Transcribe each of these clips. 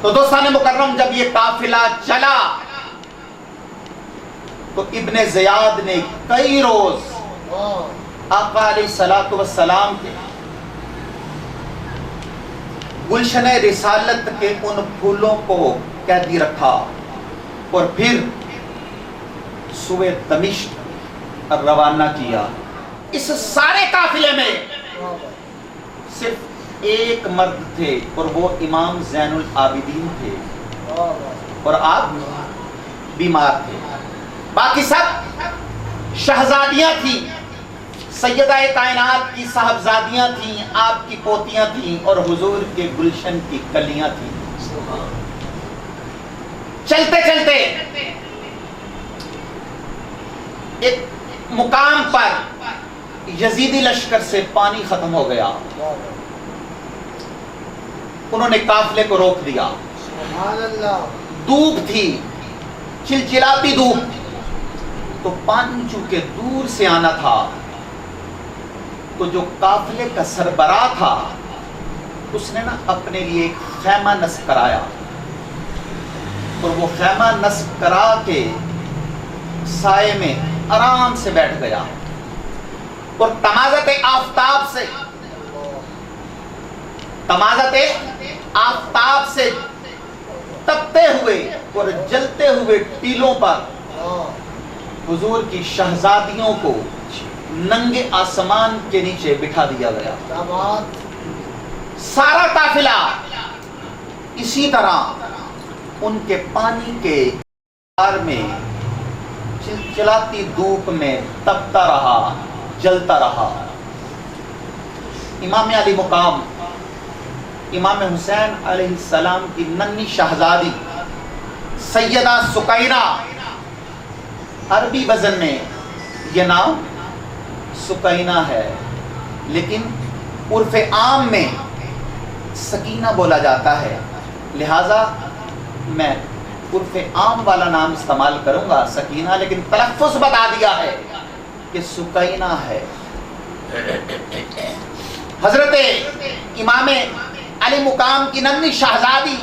تو دوستان مکرم جب یہ قافلہ چلا تو ابن زیاد نے کئی روز آقا علیہ الصلوۃ والسلام کے گلشن رسالت کے ان پھولوں کو قیدی رکھا اور پھر سوئے دمشق روانہ کیا۔ اس سارے قافلے میں صرف ایک مرد تھے اور وہ امام زین العابدین تھے اور آپ بیمار تھے، باقی سب شہزادیاں تھیں، سیدہ کائنات کی صاحبزادیاں تھیں، آپ کی پوتیاں تھیں اور حضور کے گلشن کی کلیاں تھیں۔ چلتے چلتے ایک مقام پر یزیدی لشکر سے پانی ختم ہو گیا، انہوں نے قافلے کو روک دیا۔ دھوپ تھی، چلچلاتی دھوپ، تو پانی چونکہ دور سے آنا تھا تو جو قافلے کا سربراہ تھا اس نے نا اپنے لیے ایک خیمہ نصب کرایا اور وہ خیمہ نصب کرا کے سائے میں آرام سے بیٹھ گیا اور تمازت آفتاب سے تپتے ہوئے اور جلتے ہوئے ٹیلوں پر حضور کی شہزادیوں کو ننگے آسمان کے نیچے بٹھا دیا گیا۔ سارا قافلہ اسی طرح ان کے پانی کے بہار میں چلچلاتی دھوپ میں تپتا رہا، جلتا رہا۔ امام علی مقام امام حسین علیہ السلام کی ننھی شہزادی سیدہ سکینہ، عربی وزن میں یہ نام سکینہ ہے لیکن عرف عام میں سکینہ بولا جاتا ہے، لہذا میں عرف عام والا نام استعمال کروں گا سکینہ، لیکن تلفظ بتا دیا ہے کہ سکینہ ہے۔ حضرت امام علی مقام کی ننھی شہزادی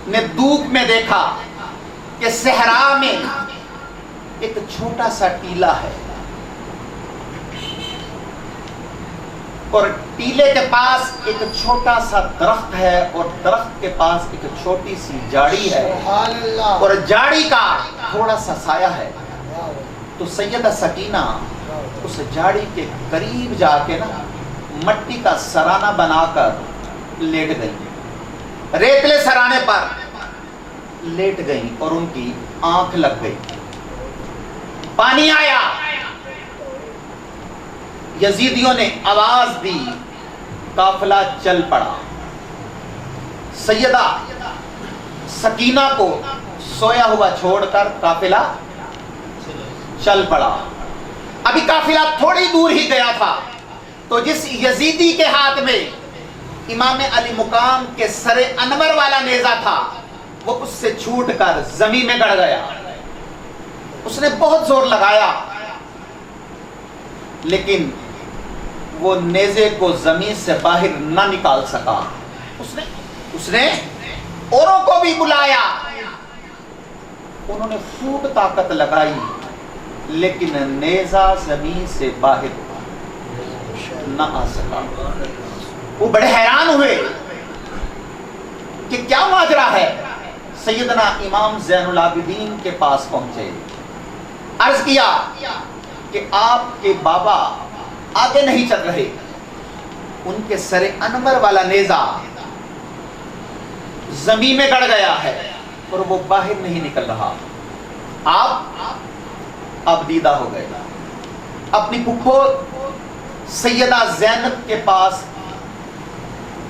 نے دھوپ میں دیکھا کہ صحرا میں ایک چھوٹا سا ٹیلا ہے اور ٹیلے کے پاس ایک چھوٹا سا درخت ہے اور درخت کے پاس ایک چھوٹی سی جاڑی ہے اور جاڑی کا تھوڑا سا سایہ ہے۔ تو سیدہ سکینہ اس جاڑی کے قریب جا کے نا مٹی کا سرانہ بنا کر لیٹ گئی، ریتلے سرانے پر لیٹ گئی اور ان کی آنکھ لگ گئی۔ پانی آیا، یزیدیوں نے آواز دی، قافلہ چل پڑا۔ سیدہ سکینہ کو سویا ہوا چھوڑ کر قافلہ چل پڑا۔ ابھی قافلہ تھوڑی دور ہی گیا تھا تو جس یزیدی کے ہاتھ میں امام علی مقام کے سر انور والا نیزہ تھا وہ اس سے چھوٹ کر زمین میں گڑ گیا۔ اس نے بہت زور لگایا لیکن وہ نیزے کو زمین سے باہر نہ نکال سکا۔ اس نے اوروں کو بھی بلایا، انہوں نے خوب طاقت لگائی لیکن نیزہ زمین سے باہر نہ آ سکا۔ وہ بڑے حیران ہوئے کہ کیا ماجرا ہے۔ سیدنا امام زین العابدین کے پاس پہنچے، عرض کیا کہ آپ کے بابا آگے نہیں چل رہے، ان کے سر انور والا نیزہ زمین میں گڑ گیا ہے اور وہ باہر نہیں نکل رہا۔ آپ اب دیدہ ہو گئے، اپنی پھپھو سیدہ زینب کے پاس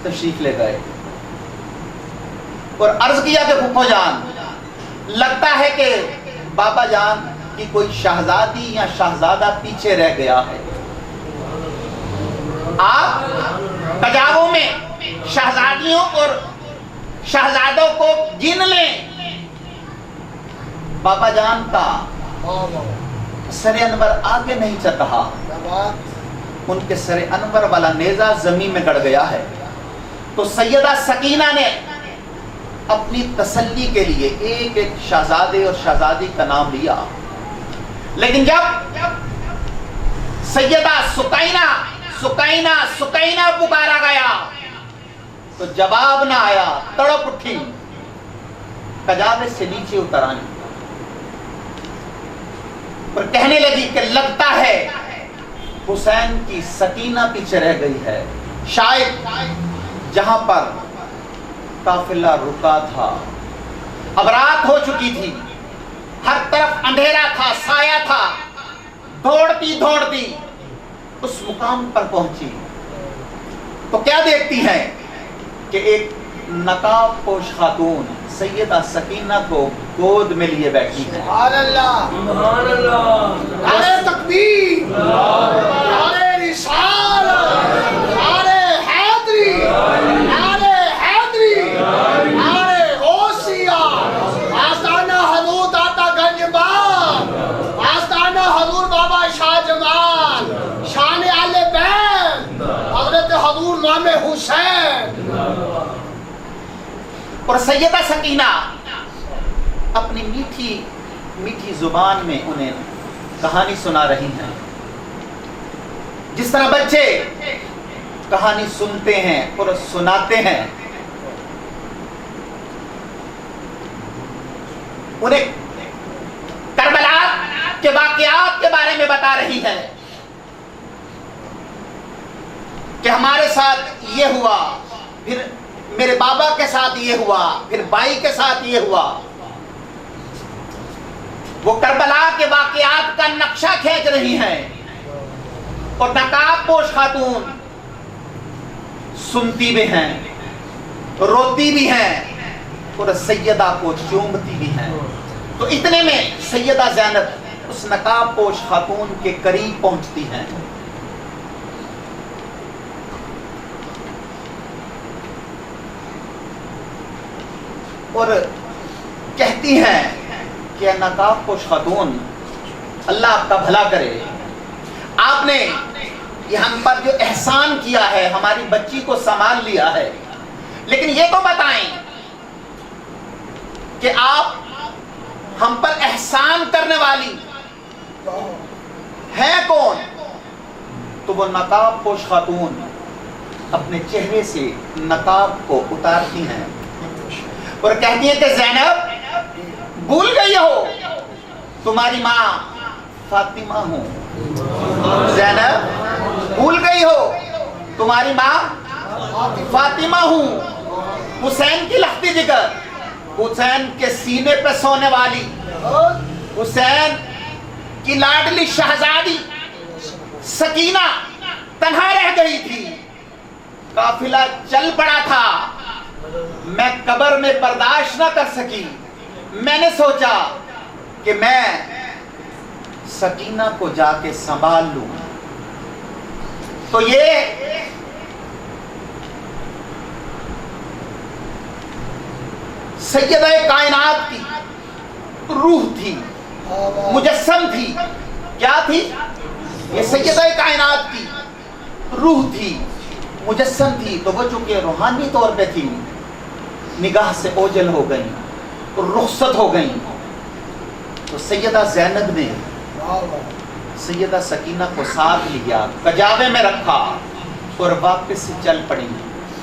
تشریف لے گئے اور عرض کیا کہ پھپھو جان، لگتا ہے کہ بابا جان کی کوئی شہزادی یا شہزادہ پیچھے رہ گیا ہے، آپ کجاووں میں شہزادیوں اور شہزادوں کو گن لیں۔ بابا جان کا سر انور آگے نہیں چل رہا، ان کے سر انور والا نیزہ زمین میں گڑ گیا ہے۔ تو سیدہ سکینہ نے اپنی تسلی کے لیے ایک ایک شہزادے اور شہزادی کا نام لیا، لیکن جب سیدہ سکینہ پکارا گیا تو جواب نہ آیا، تڑپ اٹھی، کجاوے سے نیچے اتر آئی اور کہنے لگی کہ لگتا ہے حسین کی سکینہ پیچھے رہ گئی ہے، شاید جہاں پر قافلہ رکا تھا اب رات ہو چکی تھی، ہر طرف اندھیرا تھا، سایہ تھا، دوڑتی اس مقام پر پہنچی تو کیا دیکھتی ہے کہ ایک نقاب پوش خاتون سیدہ سکینہ کو گود میں لیے بیٹھی ہے۔ سبحان اللہ، سبحان اللہ، نعرہ تکبیر، نعرہ رسالت، نعرہ حیدری، نعرہ حیدری، نعرہ غوثیہ، آستانہ حضور داتا گنج باغ، آستانہ حضور بابا شاہ جمال، شان اہل بیت، حضرت حضور امام حسین۔ اور سیدہ سکینہ اپنی میٹھی زبان میں انہیں کہانی سنا رہی ہیں، جس طرح بچے کہانی سنتے ہیں اور سناتے ہیں، انہیں کربلا کے واقعات کے بارے میں بتا رہی ہے کہ ہمارے ساتھ یہ ہوا، پھر میرے بابا کے ساتھ یہ ہوا، پھر بھائی کے ساتھ یہ ہوا۔ وہ کربلا کے واقعات کا نقشہ کھینچ رہی ہیں اور نقاب پوش خاتون سنتی بھی ہیں، روتی بھی ہیں اور سیدہ کو چومتی بھی ہیں۔ تو اتنے میں سیدہ زینب اس نقاب پوش خاتون کے قریب پہنچتی ہیں اور کہتی ہیں کہ نقاب پوش خاتون، اللہ آپ کا بھلا کرے، آپ نے یہ ہم پر جو احسان کیا ہے، ہماری بچی کو سنبھال لیا ہے، لیکن یہ تو بتائیں کہ آپ ہم پر احسان کرنے والی ہیں کون؟ تو وہ نقاب پوش خاتون اپنے چہرے سے نقاب کو اتارتی ہیں اور کہتی ہیں کہ زینب بھول گئی ہو تمہاری ماں فاطمہ ہوں، زینب بھول گئی ہو تمہاری ماں فاطمہ ہوں، حسین کی لختی جگر، حسین کے سینے پہ سونے والی، حسین کی لاڈلی شہزادی سکینہ تنہا رہ گئی تھی، قافلہ چل پڑا تھا، میں قبر میں برداشت نہ کر سکی، میں نے سوچا کہ میں سکینہ کو جا کے سنبھال لوں۔ تو یہ سیدہ کائنات کی روح تھی، مجسم تھی، کیا تھی؟ یہ سیدہ کائنات کی روح تھی، مجسم تھی، تو وہ چونکہ روحانی طور پہ تھی، نگاہ سے اوجل ہو گئی، رخصت ہو گئی، تو سیدہ زینب نے سیدہ سکینہ کو ساتھ لیا، کجاوے میں رکھا اور واپس چل پڑی۔